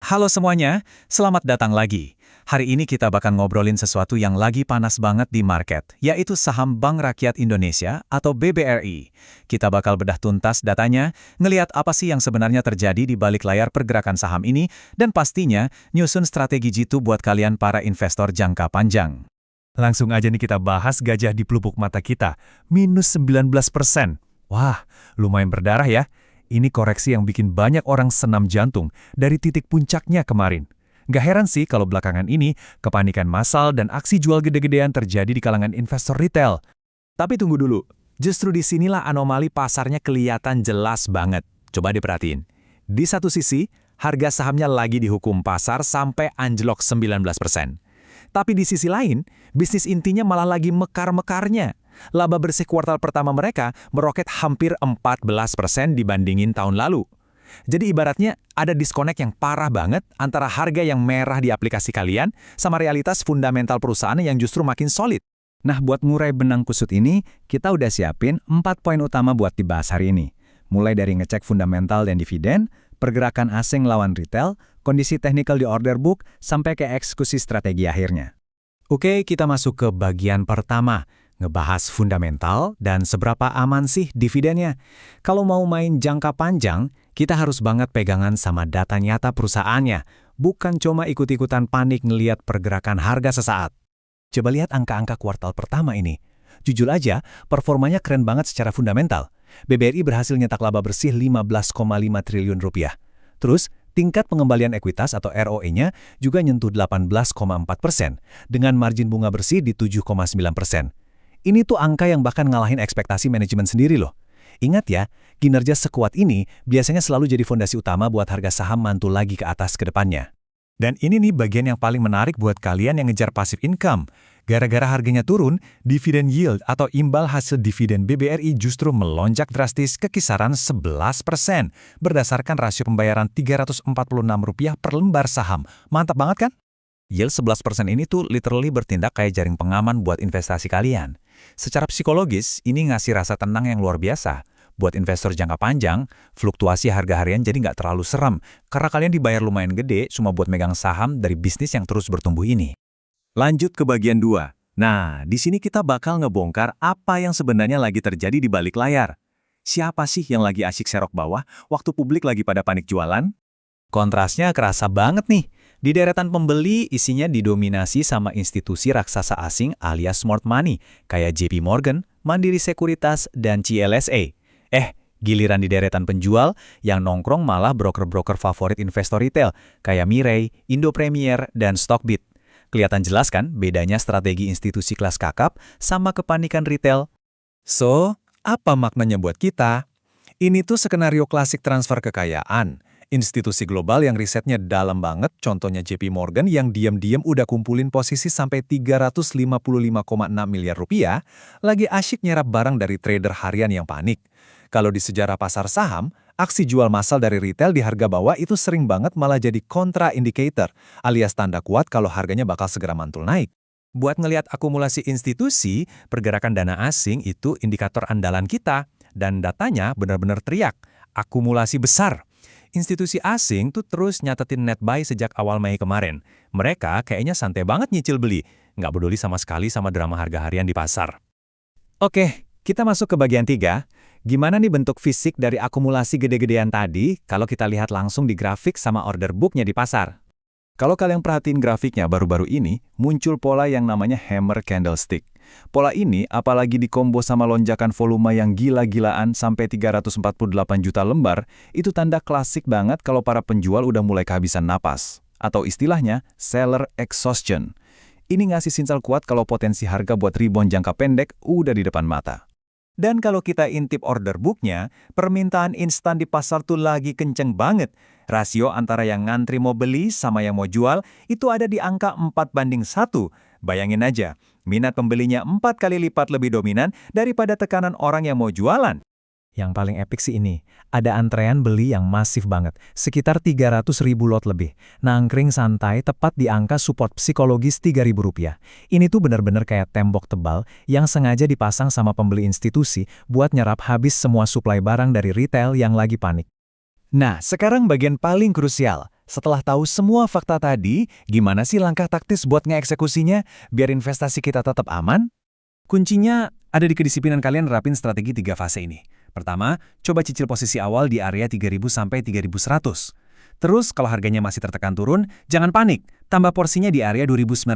Halo semuanya, selamat datang lagi. Hari ini kita bakal ngobrolin sesuatu yang lagi panas banget di market, yaitu saham Bank Rakyat Indonesia atau BBRI. Kita bakal bedah tuntas datanya, ngeliat apa sih yang sebenarnya terjadi di balik layar pergerakan saham ini, dan pastinya nyusun strategi jitu buat kalian para investor jangka panjang. Langsung aja nih kita bahas gajah di pelupuk mata kita, minus 19%. Wah, lumayan berdarah ya. Ini koreksi yang bikin banyak orang senam jantung dari titik puncaknya kemarin. Gak heran sih kalau belakangan ini kepanikan massal dan aksi jual gede-gedean terjadi di kalangan investor retail. Tapi tunggu dulu, justru disinilah anomali pasarnya kelihatan jelas banget. Coba diperhatiin. Di satu sisi, harga sahamnya lagi dihukum pasar sampai anjlok 19%. Tapi di sisi lain, bisnis intinya malah lagi mekar-mekarnya. Laba bersih kuartal pertama mereka meroket hampir 14% dibandingin tahun lalu. Jadi ibaratnya ada disconnect yang parah banget antara harga yang merah di aplikasi kalian sama realitas fundamental perusahaan yang justru makin solid. Nah, buat ngurai benang kusut ini, kita udah siapin 4 poin utama buat dibahas hari ini. Mulai dari ngecek fundamental dan dividen, pergerakan asing lawan retail, kondisi teknikal di order book, sampai ke eksekusi strategi akhirnya. Oke, kita masuk ke bagian pertama. Ngebahas fundamental dan seberapa aman sih dividennya. Kalau mau main jangka panjang, kita harus banget pegangan sama data nyata perusahaannya, bukan cuma ikut-ikutan panik ngeliat pergerakan harga sesaat. Coba lihat angka-angka kuartal pertama ini. Jujur aja, performanya keren banget secara fundamental. BBRI berhasil nyetak laba bersih 15,5 triliun rupiah. Terus, tingkat pengembalian ekuitas atau ROE-nya juga nyentuh 18,4% dengan margin bunga bersih di 7,9%. Ini tuh angka yang bahkan ngalahin ekspektasi manajemen sendiri loh. Ingat ya, kinerja sekuat ini biasanya selalu jadi fondasi utama buat harga saham mantul lagi ke atas ke depannya. Dan ini nih bagian yang paling menarik buat kalian yang ngejar passive income. Gara-gara harganya turun, dividen yield atau imbal hasil dividen BBRI justru melonjak drastis ke kisaran 11% berdasarkan rasio pembayaran Rp346 per lembar saham. Mantap banget kan? Yield 11% ini tuh literally bertindak kayak jaring pengaman buat investasi kalian. Secara psikologis, ini ngasih rasa tenang yang luar biasa. Buat investor jangka panjang, fluktuasi harga harian jadi nggak terlalu serem, karena kalian dibayar lumayan gede cuma buat megang saham dari bisnis yang terus bertumbuh ini. Lanjut ke bagian 2. Nah, di sini kita bakal ngebongkar apa yang sebenarnya lagi terjadi di balik layar. Siapa sih yang lagi asyik serok bawah waktu publik lagi pada panik jualan? Kontrasnya kerasa banget nih. Di deretan pembeli, isinya didominasi sama institusi raksasa asing alias smart money, kayak JP Morgan, Mandiri Sekuritas, dan CLSA. Giliran di deretan penjual, yang nongkrong malah broker-broker favorit investor retail, kayak Mirai, Indo Premier, dan Stockbit. Kelihatan jelas kan bedanya strategi institusi kelas kakap sama kepanikan retail? So, apa maknanya buat kita? Ini tuh skenario klasik transfer kekayaan. Institusi global yang risetnya dalam banget, contohnya JP Morgan yang diam-diam udah kumpulin posisi sampai 355,6 miliar rupiah, lagi asyik nyerap barang dari trader harian yang panik. Kalau di sejarah pasar saham, aksi jual massal dari retail di harga bawah itu sering banget malah jadi kontra indicator, alias tanda kuat kalau harganya bakal segera mantul naik. Buat ngelihat akumulasi institusi, pergerakan dana asing itu indikator andalan kita, dan datanya benar-benar teriak, akumulasi besar. Institusi asing tuh terus nyatetin net buy sejak awal Mei kemarin. Mereka kayaknya santai banget nyicil beli, nggak peduli sama sekali sama drama harga harian di pasar. Oke, kita masuk ke bagian 3. Gimana nih bentuk fisik dari akumulasi gede-gedean tadi kalau kita lihat langsung di grafik sama order booknya di pasar? Kalau kalian perhatiin grafiknya baru-baru ini, muncul pola yang namanya hammer candlestick. Pola ini, apalagi dikombo sama lonjakan volume yang gila-gilaan sampai 348 juta lembar, itu tanda klasik banget kalau para penjual udah mulai kehabisan napas. Atau istilahnya, seller exhaustion. Ini ngasih sinyal kuat kalau potensi harga buat rebound jangka pendek udah di depan mata. Dan kalau kita intip order booknya, permintaan instan di pasar tuh lagi kenceng banget. Rasio antara yang ngantri mau beli sama yang mau jual itu ada di angka 4:1. Bayangin aja, minat pembelinya 4 kali lipat lebih dominan daripada tekanan orang yang mau jualan. Yang paling epik sih ini, ada antrean beli yang masif banget, sekitar 300.000 lot lebih. Nangkring santai tepat di angka support psikologis Rp3.000. Ini tuh benar-benar kayak tembok tebal yang sengaja dipasang sama pembeli institusi buat nyerap habis semua suplai barang dari retail yang lagi panik. Nah, sekarang bagian paling krusial. Setelah tahu semua fakta tadi, gimana sih langkah taktis buat ngeeksekusinya biar investasi kita tetap aman? Kuncinya ada di kedisiplinan kalian nerapin strategi 3 fase ini. Pertama, coba cicil posisi awal di area 3.000 sampai 3.100. Terus, kalau harganya masih tertekan turun, jangan panik, tambah porsinya di area 2.950.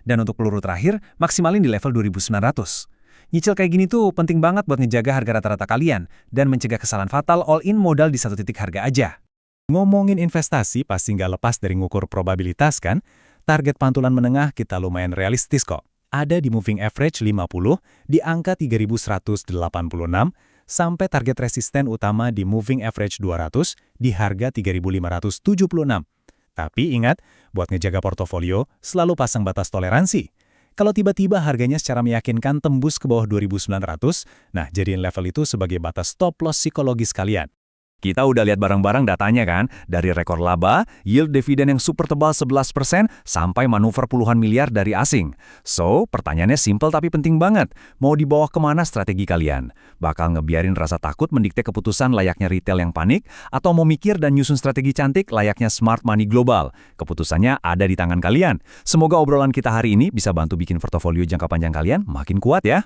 Dan untuk peluru terakhir, maksimalin di level 2.900. Nyicil kayak gini tuh penting banget buat ngejaga harga rata-rata kalian dan mencegah kesalahan fatal all-in modal di satu titik harga aja. Ngomongin investasi pasti nggak lepas dari ngukur probabilitas kan? Target pantulan menengah kita lumayan realistis kok. Ada di moving average 50 di angka 3.186 sampai target resisten utama di moving average 200 di harga 3.576. Tapi ingat, buat ngejaga portofolio, selalu pasang batas toleransi. Kalau tiba-tiba harganya secara meyakinkan tembus ke bawah 2.900, nah jadiin level itu sebagai batas stop loss psikologis kalian. Kita udah lihat bareng-bareng datanya kan, dari rekor laba, yield dividen yang super tebal 11%, sampai manuver puluhan miliar dari asing. So, pertanyaannya simpel tapi penting banget. Mau dibawa kemana strategi kalian? Bakal ngebiarin rasa takut mendikte keputusan layaknya retail yang panik, atau mau mikir dan nyusun strategi cantik layaknya smart money global? Keputusannya ada di tangan kalian. Semoga obrolan kita hari ini bisa bantu bikin portofolio jangka panjang kalian makin kuat ya.